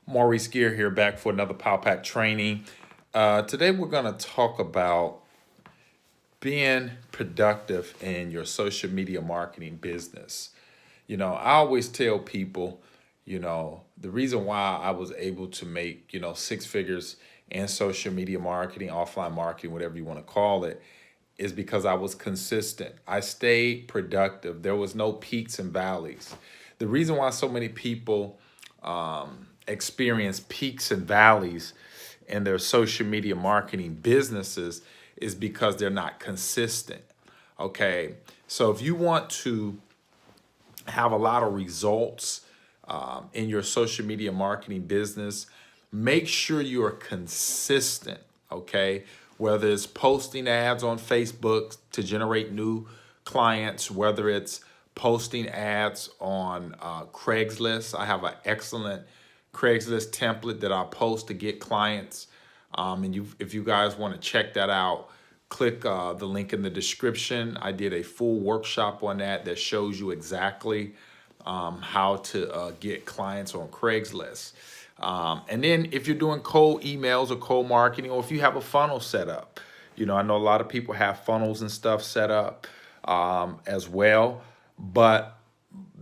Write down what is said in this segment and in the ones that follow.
Maurice Gear here, back for another Power Pack training. Today we're going to talk about being productive in your social media marketing business. I always tell people, the reason why I was able to make, six figures in social media marketing, offline marketing, whatever you want to call it, is because I was consistent. I stayed productive. There was no peaks and valleys. The reason why so many people experience peaks and valleys in their social media marketing businesses is because they're not consistent. Okay, so if you want to have a lot of results in your social media marketing business, make sure you are consistent. Okay, whether it's posting ads on Facebook to generate new clients, whether it's posting ads on Craigslist. I have an excellent Craigslist template that I post to get clients. If you guys want to check that out, click the link in the description. I did a full workshop on that shows you exactly how to get clients on Craigslist. And then if you're doing cold emails or cold marketing, or if you have a funnel set up, I know a lot of people have funnels and stuff set up as well, but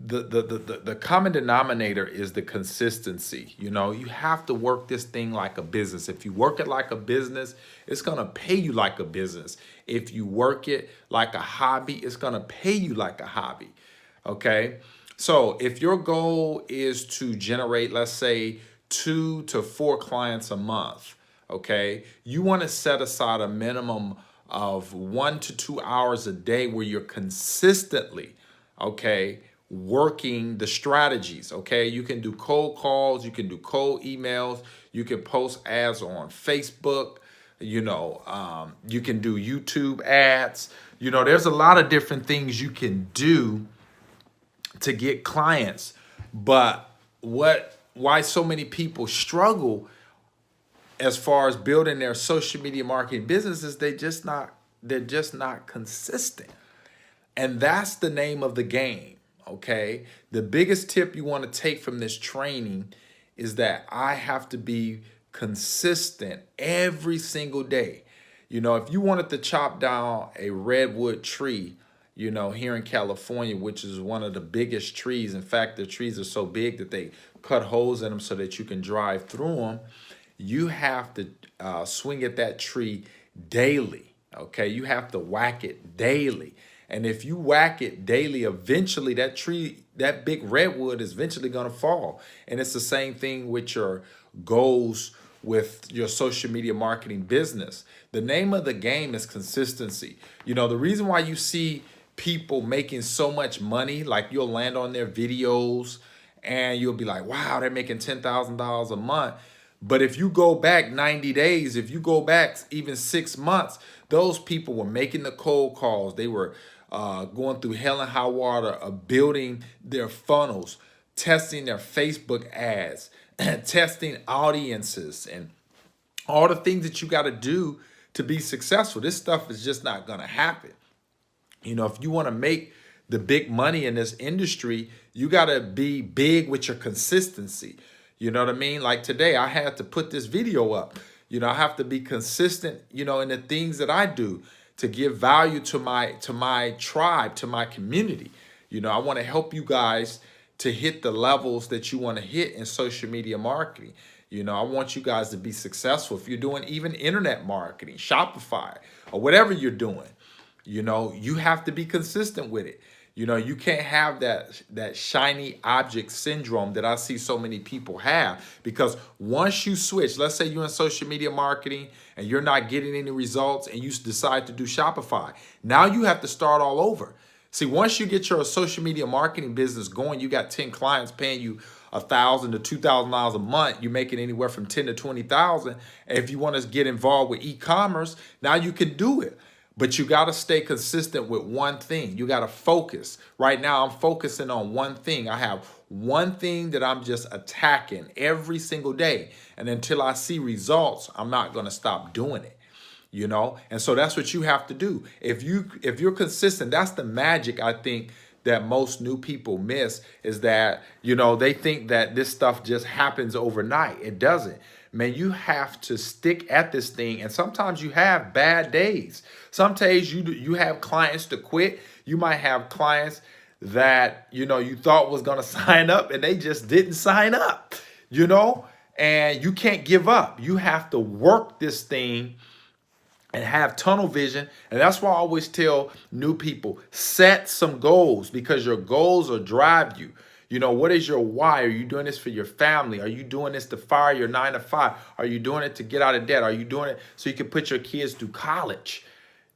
the common denominator is the consistency. You have to work this thing like a business. If you work it like a business, it's going to pay you like a business. If you work it like a hobby, it's going to pay you like a hobby. Okay. So if your goal is to generate, let's say, 2 to 4 clients a month, okay, you want to set aside a minimum of 1 to 2 hours a day where you're consistently, okay, working the strategies. Okay, you can do cold calls, you can do cold emails, you can post ads on Facebook, you can do YouTube ads. There's a lot of different things you can do to get clients. But why so many people struggle as far as building their social media marketing businesses, they're just not consistent. And that's the name of the game. Okay, the biggest tip you want to take from this training is that I have to be consistent every single day. If you wanted to chop down a redwood tree, here in California, which is one of the biggest trees. In fact, the trees are so big that they cut holes in them so that you can drive through them. You have to swing at that tree daily. Okay, you have to whack it daily. And if you whack it daily, eventually that tree, that big redwood, is eventually going to fall. And it's the same thing with your goals with your social media marketing business. The name of the game is consistency. The reason why you see people making so much money, like you'll land on their videos and you'll be like, wow, they're making $10,000 a month. But if you go back 90 days, if you go back even 6 months, those people were making the cold calls. They were going through hell and high water of building their funnels, testing their Facebook ads, testing audiences, and all the things that you got to do to be successful. This stuff is just not going to happen. If you want to make the big money in this industry, you got to be big with your consistency. You know what I mean? Like today, I had to put this video up. I have to be consistent, in the things that I do to give value to my tribe, to my community. I want to help you guys to hit the levels that you want to hit in social media marketing. I want you guys to be successful. If you're doing even internet marketing, Shopify, or whatever you're doing, you have to be consistent with it. You can't have that shiny object syndrome that I see so many people have, because once you switch, let's say you're in social media marketing and you're not getting any results and you decide to do Shopify. Now you have to start all over. See, once you get your social media marketing business going, you got 10 clients paying you $1,000 to $2,000 a month. You're making anywhere from 10 to 20,000. And if you want to get involved with e-commerce, now you can do it. But you got to stay consistent with one thing. You got to focus. Right now, I'm focusing on one thing. I have one thing that I'm just attacking every single day. And until I see results, I'm not going to stop doing it. And so that's what you have to do. If you're consistent, that's the magic, I think, that most new people miss is that, you know, they think that this stuff just happens overnight. It doesn't. Man, you have to stick at this thing. And sometimes you have bad days. Some days you have clients to quit. You might have clients that, you know, you thought was going to sign up and they just didn't sign up, you know, and you can't give up. You have to work this thing and have tunnel vision. And that's why I always tell new people, set some goals, because your goals will drive you. You know, what is your why? Are you doing this for your family? Are you doing this to fire your 9-to-5? Are you doing it to get out of debt? Are you doing it so you can put your kids through college?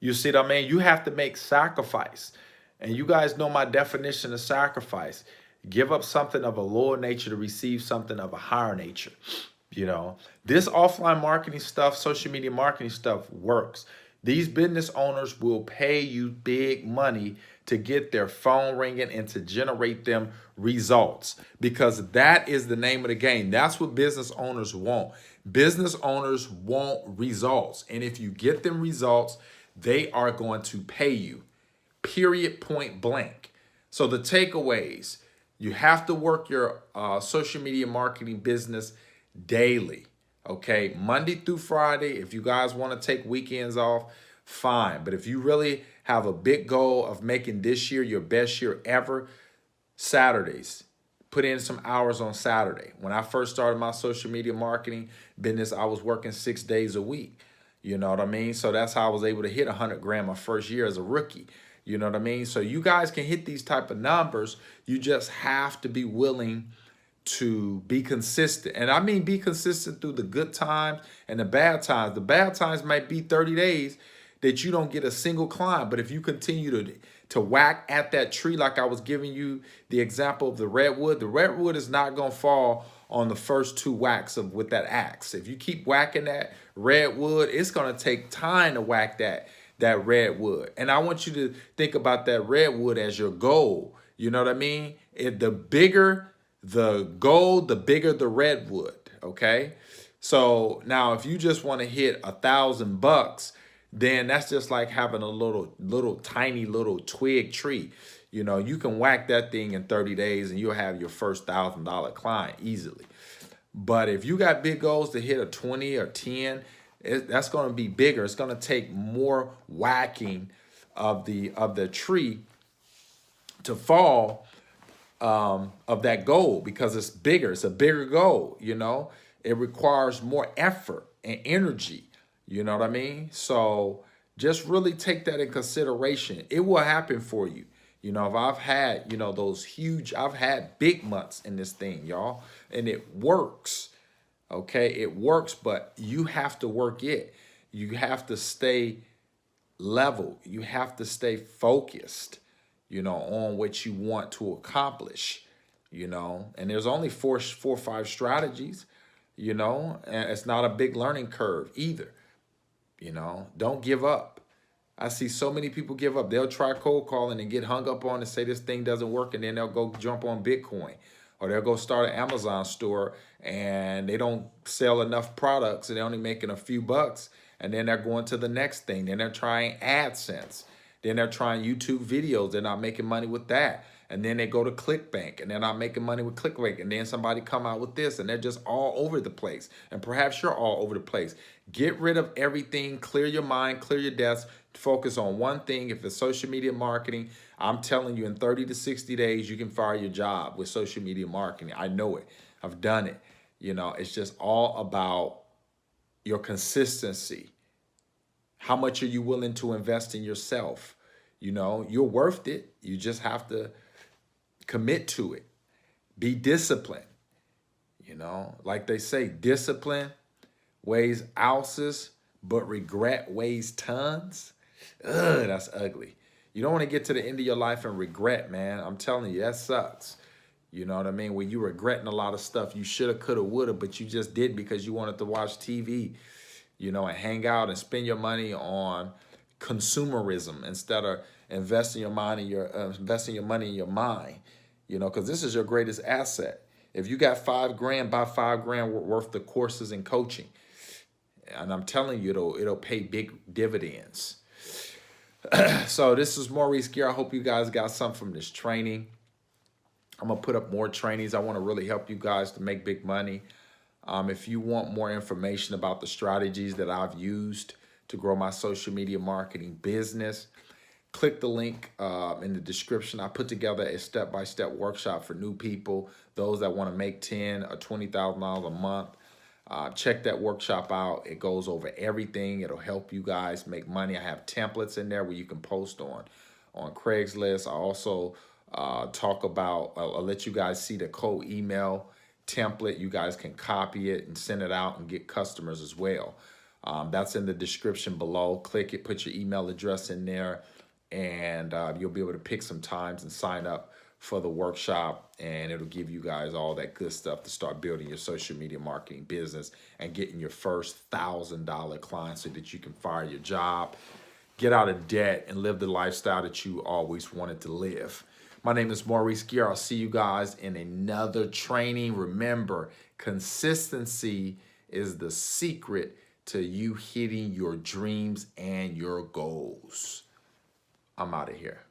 You see what I mean? You have to make sacrifice. And you guys know my definition of sacrifice. Give up something of a lower nature to receive something of a higher nature. You know, this offline marketing stuff, social media marketing stuff works. These business owners will pay you big money to get their phone ringing and to generate them results, because that is the name of the game. That's what business owners want. Business owners want results. And if you get them results, they are going to pay you. Period, point blank. So the takeaways, you have to work your social media marketing business daily. Okay, Monday through Friday. If you guys want to take weekends off, fine. But if you really have a big goal of making this year your best year ever, Saturdays, put in some hours on Saturday. When I first started my social media marketing business, I was working 6 days a week. You know what I mean? So that's how I was able to hit 100 grand my first year as a rookie. You know what I mean? So you guys can hit these type of numbers. You just have to be willing to be consistent. And I mean, be consistent through the good times and the bad times. The bad times might be 30 days that you don't get a single client. But if you continue to whack at that tree, like I was giving you the example of the redwood is not going to fall on the first 2 whacks with that axe. If you keep whacking that redwood, it's going to take time to whack that redwood. And I want you to think about that redwood as your goal. You know what I mean? The bigger the goal, the bigger the redwood. Okay. So now if you just want to hit $1,000, then that's just like having a little tiny twig tree. You know, you can whack that thing in 30 days and you'll have your first $1,000 client easily. But if you got big goals to hit a 20 or 10, that's going to be bigger. It's going to take more whacking of the tree to fall of that goal, because it's bigger. It's a bigger goal. You know, it requires more effort and energy. You know what I mean? So just really take that in consideration. It will happen for you. You know, if I've had, you know, I've had big months in this thing, y'all, and it works. Okay, it works, but you have to work it. You have to stay level. You have to stay focused, you know, on what you want to accomplish, you know, and there's only four or 5 strategies, you know, and it's not a big learning curve either. You know, don't give up. I see so many people give up. They'll try cold calling and get hung up on and say this thing doesn't work, and then they'll go jump on Bitcoin, or they'll go start an Amazon store and they don't sell enough products and they're only making a few bucks, and then they're going to the next thing. Then they're trying AdSense. Then they're trying YouTube videos. They're not making money with that. And then they go to ClickBank and they're not making money with ClickBank. And then somebody come out with this and they're just all over the place. And perhaps you're all over the place. Get rid of everything. Clear your mind, clear your desk. Focus on one thing. If it's social media marketing, I'm telling you, in 30 to 60 days, you can fire your job with social media marketing. I know it. I've done it. You know, it's just all about your consistency. How much are you willing to invest in yourself? You know, you're worth it. You just have to commit to it. Be disciplined. You know, like they say, discipline weighs ounces, but regret weighs tons. Ugh, that's ugly. You don't want to get to the end of your life and regret, man. I'm telling you, that sucks. You know what I mean? When you're regretting a lot of stuff you shoulda, coulda, woulda, but you just did because you wanted to watch TV, you know, and hang out and spend your money on consumerism instead of investing your money in your mind, you know, because this is your greatest asset. If you got $5 grand, buy $5 grand worth of courses and coaching. And I'm telling you, it'll pay big dividends. So this is Maurice Gear. I hope you guys got something from this training. I'm gonna put up more trainings. I want to really help you guys to make big money. If you want more information about the strategies that I've used to grow my social media marketing business, click the link in the description. I put together a step-by-step workshop for new people, those that want to make $10,000 or $20,000 a month. Check that workshop out. It goes over everything. It'll help you guys make money. I have templates in there where you can post on Craigslist. I also talk about, I'll let you guys see the cold email template. You guys can copy it and send it out and get customers as well. That's in the description below. Click it, put your email address in there, and you'll be able to pick some times and sign up for the workshop, and it'll give you guys all that good stuff to start building your social media marketing business and getting your first $1,000 client so that you can fire your job, get out of debt, and live the lifestyle that you always wanted to live. My name is Maurice Gear. I'll see you guys in another training. Remember, consistency is the secret to you hitting your dreams and your goals. I'm out of here.